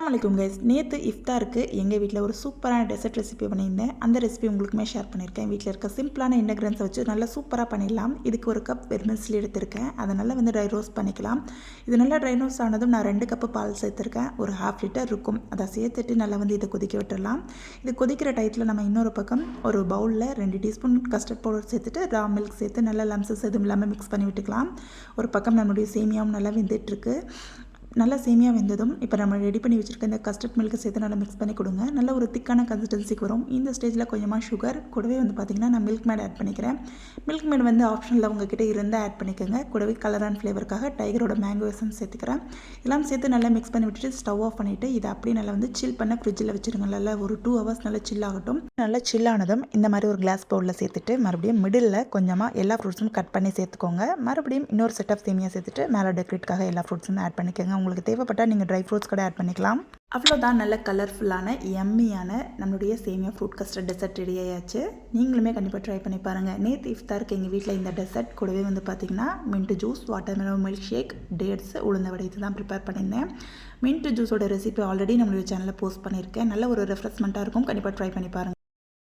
அஸ்ஸலாமு கைஸ், நேற்று இஃப்தாருக்கு எங்கள் வீட்டில் ஒரு சூப்பரான டெசர்ட் ரெசிபி பண்ணியிருந்தேன். அந்த ரெசிபி உங்களுக்குமே ஷேர் பண்ணியிருக்கேன். வீட்டில் இருக்க சிம்பிளான இன்க்ரீடியன்ஸை வச்சு நல்லா சூப்பராக பண்ணிடலாம். இதுக்கு ஒரு கப் வெர்மிசெல்லி எடுத்திருக்கேன். அதை நல்லா ட்ரை ரோஸ்ட் பண்ணிக்கலாம். இது நல்லா ட்ரை ரோஸ்ட் ஆனதும் நான் 2 கப்பு பால் சேர்த்துருக்கேன். ஒரு 1/2 லிட்டர் இருக்கும். அதை சேர்த்துட்டு நல்லா இதை கொதிக்க விட்டுடலாம். இது கொதிக்கிற டயத்தில் நம்ம இன்னொரு பக்கம் ஒரு பவுலில் 2 டீஸ்பூன் கஸ்டர்ட் பவுடர் சேர்த்துட்டு ரா மில்க் சேர்த்து நல்லா லம்ஸஸ் எதுவும் இல்லாமல் மிக்ஸ் பண்ணி விட்டுக்கலாம். ஒரு பக்கம் நம்மளுடைய சேமியாவும் நல்லா வெந்துட்டுருக்கு. நல்லா சேமியா வெந்ததும் இப்போ நம்ம ரெடி பண்ணி வச்சுருக்க இந்த கஸ்டர்ட் மில்க்கு சேர்த்து நல்லா மிக்ஸ் பண்ணி கொடுங்க. நல்ல ஒரு திக்கான கன்சிஸ்டன்சிக்கு வரும். இந்த ஸ்டேஜில் கொஞ்சமாக சுகர் கூடவே பார்த்திங்கன்னா நான் மில்க் மேட் ஆட் பண்ணிக்கிறேன். மில்க் மேட் ஆப்ஷனில் உங்ககிட்ட இருந்தால் ஆட் பண்ணிக்கோங்க. கூடவே கலர் அண்ட் ஃப்ளேவருக்காக டைகரோட மேங்கோ எசன்ஸ் சேர்த்துக்கிறேன். எல்லாம் சேர்த்து நல்லா மிக்ஸ் பண்ணி விட்டுட்டு ஸ்டவ் ஆஃப் பண்ணிவிட்டு இதை அப்படியே நல்லா சில் பண்ண ஃப்ரிட்ஜில் வச்சுருங்க. நல்லா ஒரு 2 ஹவர்ஸ் நல்லா சில் ஆகட்டும். நல்லா சில் ஆனதும் இந்த மாதிரி ஒரு கிளாஸ் பவுலில் சேர்த்துட்டு மறுபடியும் மிடில் கொஞ்சமாக எல்லா ஃப்ரூட்ஸும் கட் பண்ணி சேர்த்துக்கோங்க. மறுபடியும் இன்னொரு செட் ஆஃப் சேமியா சேர்த்துட்டு மேலே டெக்கரேட்காக எல்லா ஃப்ரூட்ஸும் ஆட் பண்ணிக்கோங்க. உங்களுக்கு தேவைப்பட்டால் நீங்கள் ட்ரை ஃப்ரூட்ஸ் கூட ஆட் பண்ணிக்கலாம். அவ்வளோதான், நல்ல கலர்ஃபுல்லான எம்மியான நம்மளுடைய சேமியா ஃப்ரூட் கஸ்டர்ட் டெசர்ட் ரெடி ஆயாச்சு. நீங்களுமே கண்டிப்பாக ட்ரை பண்ணி பாருங்கள். நேற்று இஃப்தாருக்கு எங்கள் வீட்டில் இந்த டெசர்ட் கூடவே பார்த்திங்கன்னா mint juice, watermelon milk shake, dates, உளுந்த வடை இது தான் ப்ரிப்பேர் பண்ணியிருந்தேன். மின்ட் ஜூஸோட ரெசிபி ஆல்ரெடி நம்மளுடைய சேனலில் போஸ்ட் பண்ணியிருக்கேன். நல்ல ஒரு ரெஃப்ரெஷ்மெண்ட்டாக இருக்கும். கண்டிப்பாக ட்ரை பண்ணி பாருங்கள்.